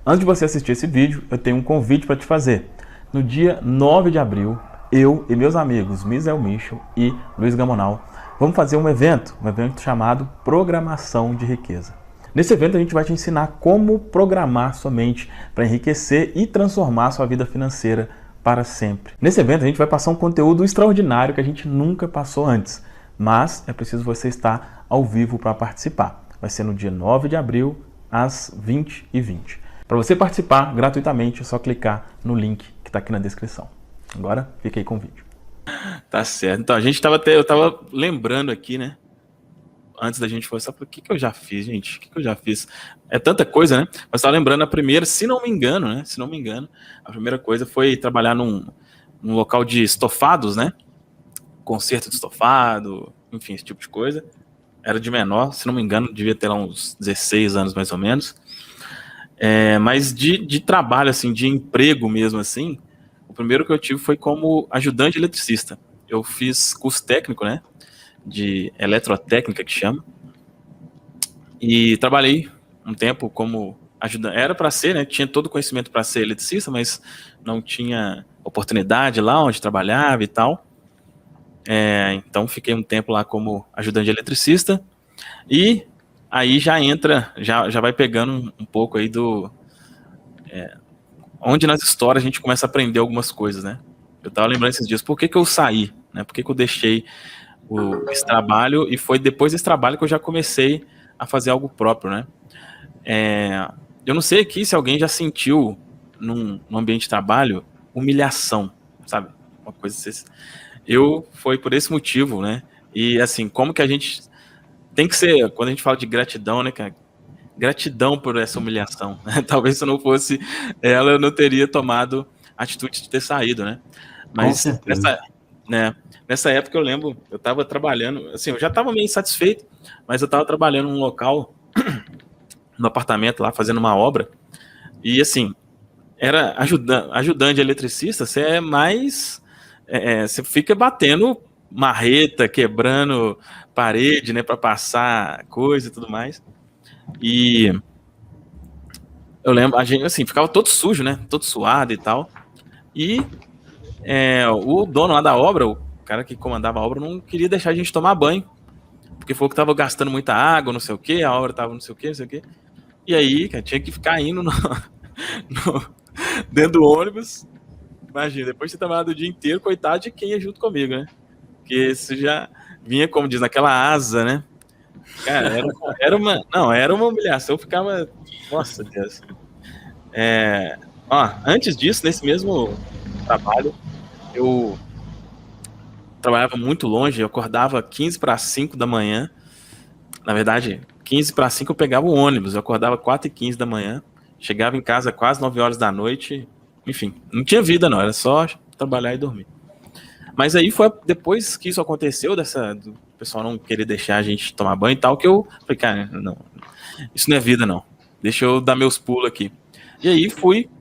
Antes de você assistir esse vídeo, eu tenho um convite para te fazer. No dia 9 de abril, eu e meus amigos Misael Michel e Luiz Gamonal vamos fazer um evento chamado Programação de Riqueza. Nesse evento a gente vai te ensinar como programar sua mente para enriquecer e transformar sua vida financeira para sempre. Nesse evento a gente vai passar um conteúdo extraordinário que a gente nunca passou antes, mas é preciso você estar ao vivo para participar. Vai ser no dia 9 de abril, às 20h20. Para você participar gratuitamente, é só clicar no link que está aqui na descrição. Agora, fica aí com o vídeo. Tá certo. Então, eu tava lembrando aqui, né? Antes da gente conversar, o que eu já fiz, gente? O que eu já fiz? É tanta coisa, né? Mas estava lembrando a primeira, se não me engano, a primeira coisa foi trabalhar num local de estofados, né? Concerto de estofado, enfim, esse tipo de coisa. Era de menor, se não me engano, devia ter lá uns 16 anos mais ou menos. Mas de trabalho, assim, de emprego mesmo, assim, o primeiro que eu tive foi como ajudante eletricista. Eu fiz curso técnico, né? De eletrotécnica, que chama. E trabalhei um tempo como ajudante. Era para ser, né? Tinha todo o conhecimento para ser eletricista, mas não tinha oportunidade lá onde trabalhava e tal. Então fiquei um tempo lá como ajudante de eletricista. E aí já vai pegando um pouco aí onde nas histórias a gente começa a aprender algumas coisas, né? Eu tava lembrando esses dias, por que eu saí, né? Por que eu deixei esse trabalho, e foi depois desse trabalho que eu já comecei a fazer algo próprio, né? Eu não sei aqui se alguém já sentiu num ambiente de trabalho humilhação, sabe? Uma coisa assim. Foi por esse motivo, né? E assim, como que a gente tem que ser, quando a gente fala de gratidão, né, cara? Gratidão por essa humilhação, né? Talvez se não fosse ela, eu não teria tomado a atitude de ter saído, né? Com Mas certeza. nessa época eu lembro, eu estava trabalhando, assim, eu já estava meio insatisfeito, mas eu estava trabalhando num local, no apartamento lá, fazendo uma obra, e assim, era ajudante de eletricista, você é mais, você fica batendo marreta, quebrando parede, né, para passar coisa e tudo mais. E eu lembro, a gente, assim, ficava todo sujo, né, todo suado e tal, e o dono lá da obra, o cara que comandava a obra, não queria deixar a gente tomar banho, porque falou que tava gastando muita água, não sei o que, a obra tava não sei o que, e aí, cara, tinha que ficar indo dentro do ônibus. Imagina, depois de ter trabalhado o dia inteiro, coitado de quem ia junto comigo, né? Porque isso já vinha, como diz, naquela asa, né? Cara, era uma humilhação, eu ficava, nossa Deus. Antes disso, nesse mesmo trabalho, eu trabalhava muito longe, eu acordava 15 para 5 da manhã. Na verdade, 15 para 5 eu pegava o ônibus, eu acordava 4h15 da manhã, chegava em casa quase 9 horas da noite, enfim, não tinha vida não, era só trabalhar e dormir. Mas aí foi depois que isso aconteceu, do pessoal não querer deixar a gente tomar banho e tal, que eu falei, cara, não, isso não é vida não, deixa eu dar meus pulos aqui. E aí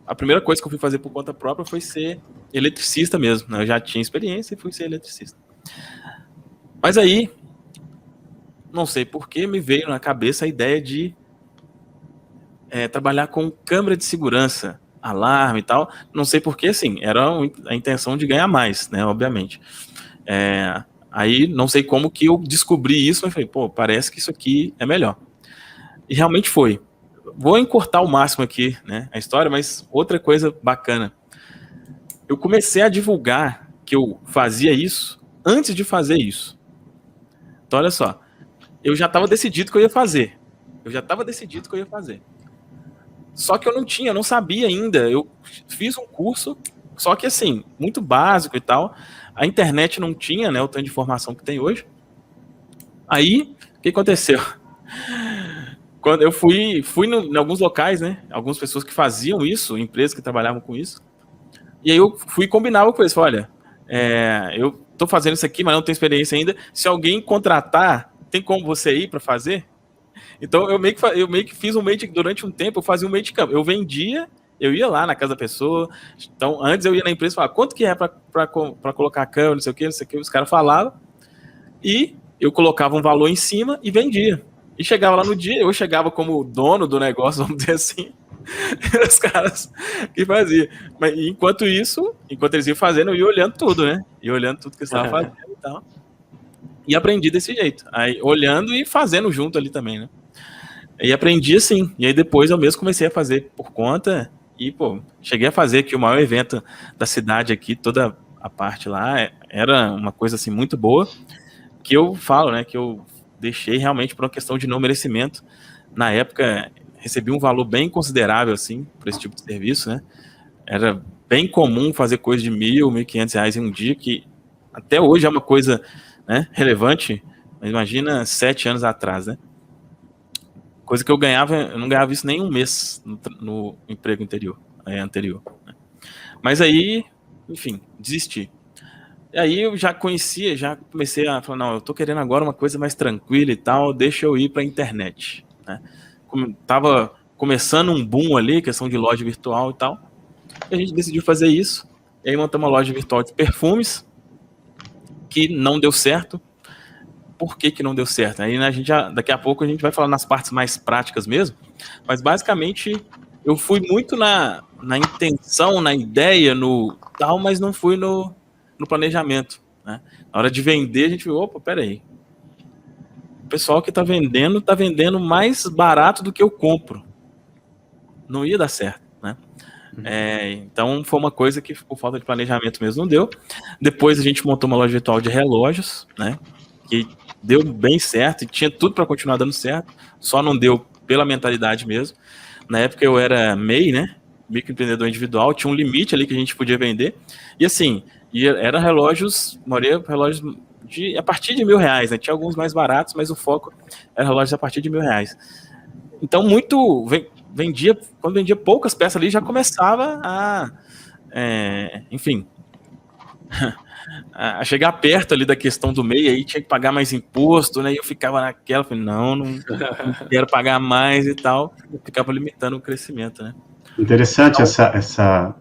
a primeira coisa que eu fui fazer por conta própria foi ser eletricista mesmo, né? Eu já tinha experiência e fui ser eletricista. Mas aí, não sei por que me veio na cabeça a ideia de trabalhar com câmera de segurança, alarme e tal. Não sei por que, assim, era a intenção de ganhar mais, né, obviamente. Aí, não sei como que eu descobri isso, mas falei, pô, parece que isso aqui é melhor. E realmente foi. Vou encurtar ao máximo aqui, né, a história, mas outra coisa bacana. Eu comecei a divulgar que eu fazia isso antes de fazer isso. Então, olha só, eu já estava decidido que eu ia fazer. Só que eu não sabia ainda. Eu fiz um curso, só que assim, muito básico e tal. A internet não tinha, né, o tanto de informação que tem hoje. Aí, o que aconteceu? Quando eu fui em alguns locais, né, algumas pessoas que faziam isso, empresas que trabalhavam com isso, e aí eu fui combinar com eles, falei, olha, eu tô fazendo isso aqui, mas não tenho experiência ainda, se alguém contratar, tem como você ir para fazer? Então eu meio que fiz durante um tempo, eu fazia um meio de campo, eu vendia, eu ia lá na casa da pessoa, então antes eu ia na empresa e falava, quanto que é para colocar a câmera, não sei o que, os caras falavam, e eu colocava um valor em cima e vendia. E chegava lá no dia, eu chegava como dono do negócio, vamos dizer assim, Os caras que faziam. Mas enquanto isso, enquanto eles iam fazendo, eu ia olhando tudo, né? Ia olhando tudo que eles estavam fazendo e tal. E aprendi desse jeito. Aí, olhando e fazendo junto ali também, né? E aprendi assim. E aí depois eu mesmo comecei a fazer por conta. E, pô, cheguei a fazer aqui o maior evento da cidade aqui, toda a parte lá. Era uma coisa assim muito boa. Que eu falo, né? Que eu deixei realmente por uma questão de não merecimento. Na época, recebi um valor bem considerável, assim, por esse tipo de serviço, né? Era bem comum fazer coisa de R$1.000, R$1.500 em um dia, que até hoje é uma coisa, né, relevante, mas imagina 7 anos atrás, né? Coisa que eu não ganhava isso nem um mês no emprego anterior. Né? Mas aí, enfim, desisti. E aí eu já conhecia, já comecei a falar, não, eu tô querendo agora uma coisa mais tranquila e tal, deixa eu ir pra internet, né? Tava começando um boom ali, questão de loja virtual e tal, e a gente decidiu fazer isso, e aí montamos uma loja virtual de perfumes, que não deu certo. Por que não deu certo? Aí, né, daqui a pouco a gente vai falar nas partes mais práticas mesmo, mas basicamente eu fui muito na intenção, na ideia, no tal, mas não fui no planejamento, né? Na hora de vender, a gente viu, opa, peraí, o pessoal que tá vendendo mais barato do que eu compro. Não ia dar certo, né? Então foi uma coisa que por falta de planejamento mesmo não deu. Depois a gente montou uma loja virtual de relógios, né? Que deu bem certo e tinha tudo para continuar dando certo, só não deu pela mentalidade mesmo. Na época eu era MEI, né? Microempreendedor individual, tinha um limite ali que a gente podia vender. E assim, era relógios a partir de R$1.000, né? Tinha alguns mais baratos, mas o foco era relógios a partir de R$1.000. Então, quando vendia poucas peças ali, já começava enfim, a chegar perto ali da questão do MEI, aí tinha que pagar mais imposto, né? E eu ficava naquela, falei, não quero pagar mais e tal. Eu ficava limitando o crescimento, né? Interessante então,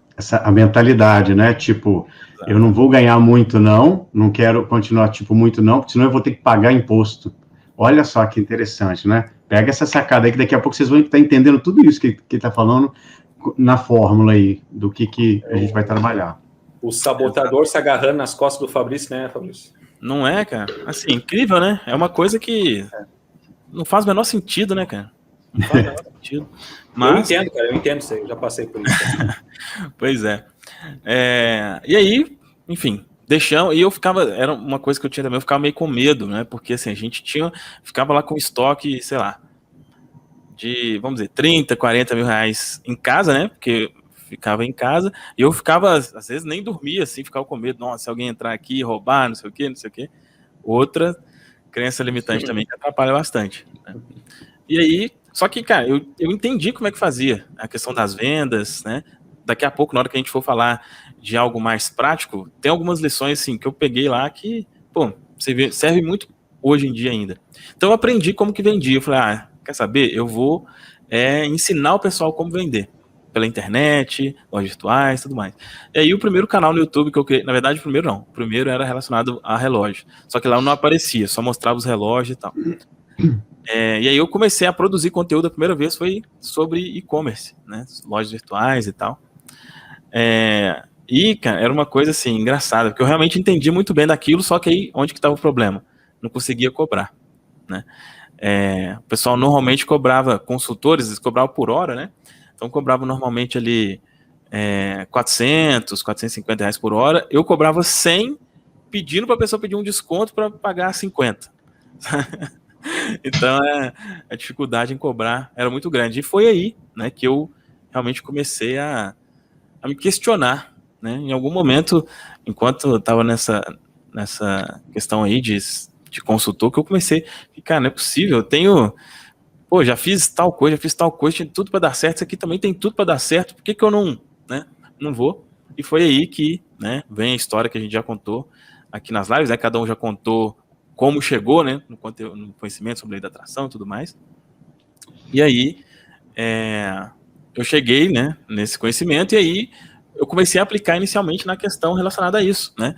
a mentalidade, né? Tipo, eu não vou ganhar muito, não quero continuar, tipo, muito não, porque senão eu vou ter que pagar imposto. Olha só que interessante, né? Pega essa sacada aí, que daqui a pouco vocês vão estar entendendo tudo isso que está falando na fórmula aí, do que a gente vai trabalhar. O sabotador se agarrando nas costas do Fabrício, né, Fabrício? Não é, cara? Assim, incrível, né? É uma coisa que não faz o menor sentido, né, cara? Não faz o menor sentido. Mas... eu entendo isso aí, eu já passei por isso. Pois é. E aí, enfim, deixamos, e eu ficava, era uma coisa que eu tinha também, eu ficava meio com medo, né, porque assim, a gente ficava lá com estoque, sei lá, de, vamos dizer, 30, 40 mil reais em casa, né, porque ficava em casa, e eu ficava, às vezes nem dormia, assim, ficava com medo, nossa, se alguém entrar aqui e roubar, não sei o quê. Outra crença limitante também que atrapalha bastante, né? E aí, só que, cara, eu entendi como é que fazia a questão das vendas, né? Daqui a pouco, na hora que a gente for falar de algo mais prático, tem algumas lições, assim, que eu peguei lá que, pô, serve muito hoje em dia ainda. Então, eu aprendi como que vendia. Eu falei, quer saber? Eu vou ensinar o pessoal como vender. Pela internet, lojas virtuais, tudo mais. E aí, o primeiro canal no YouTube que eu criei, na verdade, o primeiro não. O primeiro era relacionado a relógio. Só que lá não aparecia, só mostrava os relógios e tal. E aí eu comecei a produzir conteúdo a primeira vez, foi sobre e-commerce, né? Lojas virtuais e tal. E, cara, era uma coisa assim, engraçada, porque eu realmente entendi muito bem daquilo, só que aí, onde que estava o problema? Não conseguia cobrar, né? O pessoal normalmente cobrava, consultores, eles cobravam por hora, né? Então cobrava normalmente ali 400, 450 reais por hora, eu cobrava 100, pedindo para a pessoa pedir um desconto para pagar 50. Então a dificuldade em cobrar era muito grande. E foi aí, né, que eu realmente comecei a me questionar, né? Em algum momento, enquanto eu estava nessa questão aí de consultor, que eu comecei a ficar, não é possível, eu tenho, já fiz tal coisa, tinha tudo para dar certo, isso aqui também tem tudo para dar certo, por que eu não vou? E foi aí que, né, vem a história que a gente já contou aqui nas lives, né? Cada um já contou como chegou, né, no conhecimento sobre lei da atração e tudo mais. E aí, eu cheguei, né, nesse conhecimento, e aí eu comecei a aplicar inicialmente na questão relacionada a isso, né.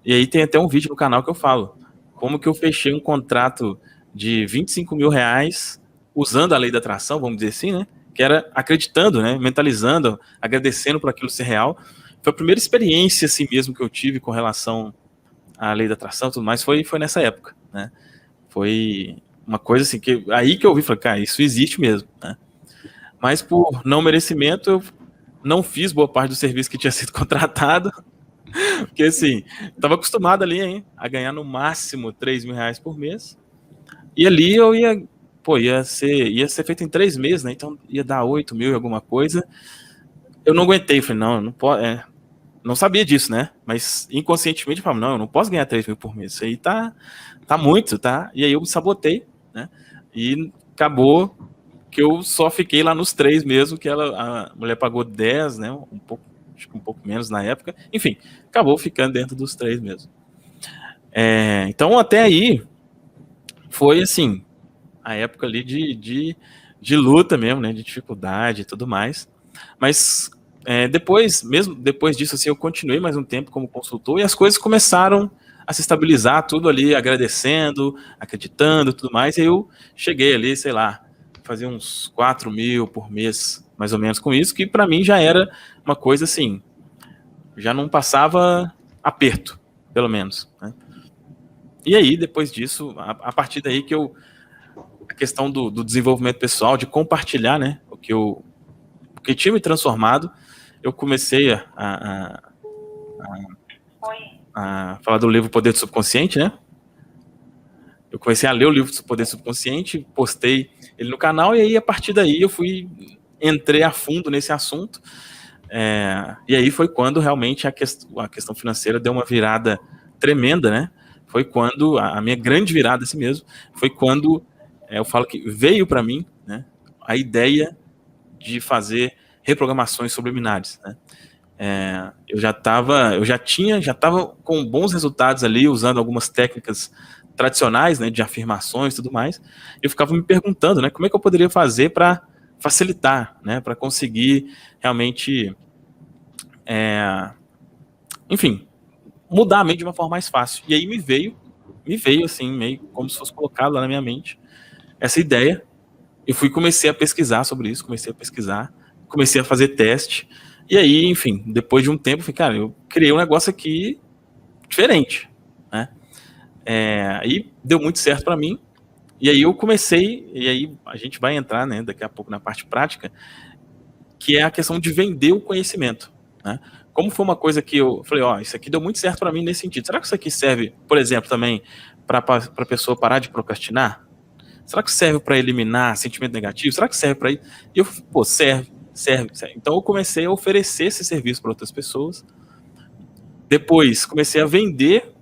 E aí tem até um vídeo no canal que eu falo como que eu fechei um contrato de 25 mil reais usando a lei da atração, vamos dizer assim, né, que era acreditando, né, mentalizando, agradecendo por aquilo ser real. Foi a primeira experiência assim mesmo que eu tive com relação à lei da atração e tudo mais, foi nessa época, né? Foi uma coisa assim, que aí que eu vi, falei, cara, isso existe mesmo, né? Mas por não merecimento, eu não fiz boa parte do serviço que tinha sido contratado, porque assim, estava acostumado ali, hein, a ganhar no máximo R$3.000 por mês, e ali eu ia ser feito em 3 meses, né? Então ia dar 8 mil e alguma coisa. Eu não aguentei, falei, não pode, não sabia disso, né? Mas inconscientemente eu falei, não, eu não posso ganhar 3 mil por mês, isso aí tá muito, tá? E aí eu me sabotei, né? E acabou que eu só fiquei lá nos 3 mesmo, que a mulher pagou 10, né? Acho que um pouco menos na época. Enfim, acabou ficando dentro dos 3 mesmo. Então até aí foi assim, a época ali de luta mesmo, né? De dificuldade e tudo mais. Mas mesmo depois disso, assim, eu continuei mais um tempo como consultor e as coisas começaram a se estabilizar, tudo ali agradecendo, acreditando e tudo mais. E eu cheguei ali, sei lá, fazia uns 4 mil por mês, mais ou menos com isso, que para mim já era uma coisa assim, já não passava aperto, pelo menos, né? E aí, depois disso, a partir daí que a questão do desenvolvimento pessoal, de compartilhar, né, o que tinha me transformado, eu comecei a falar do livro Poder do Subconsciente, né? Eu comecei a ler o livro do Poder do Subconsciente, postei ele no canal, e aí, a partir daí, entrei a fundo nesse assunto, e aí foi quando realmente a questão financeira deu uma virada tremenda, né? Foi quando, a minha grande virada assim mesmo, foi quando eu falo que veio para mim, né, a ideia de fazer reprogramações subliminares, né? Eu já estava com bons resultados ali, usando algumas técnicas tradicionais, né, de afirmações e tudo mais. Eu ficava me perguntando, né, como é que eu poderia fazer para facilitar, né, para conseguir realmente, enfim, mudar a mente de uma forma mais fácil. E aí me veio assim, meio como se fosse colocado lá na minha mente, essa ideia. Eu comecei a pesquisar sobre isso, comecei a fazer teste, e aí, enfim, depois de um tempo, cara, eu criei um negócio aqui diferente, né? Aí deu muito certo para mim, e aí eu comecei, e aí a gente vai entrar, né, daqui a pouco na parte prática, que é a questão de vender o conhecimento, né? Como foi uma coisa que eu falei, isso aqui deu muito certo para mim nesse sentido. Será que isso aqui serve, por exemplo, também para a pessoa parar de procrastinar? Será que serve para eliminar sentimento negativo? Será que serve para isso? E eu, serve. Então eu comecei a oferecer esse serviço para outras pessoas. Depois comecei a vender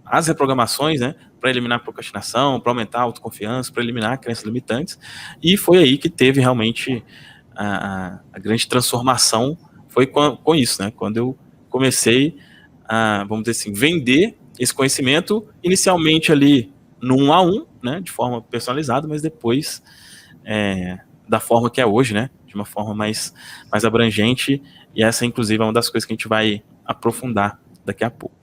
as reprogramações, né, para eliminar a procrastinação, para aumentar a autoconfiança, para eliminar crenças limitantes. E foi aí que teve realmente a grande transformação, foi com isso, né? Quando eu comecei a, vamos dizer assim, vender esse conhecimento, inicialmente ali no 1 a 1, né, de forma personalizada, mas depois da forma que é hoje, né, de uma forma mais abrangente, e essa inclusive é uma das coisas que a gente vai aprofundar daqui a pouco.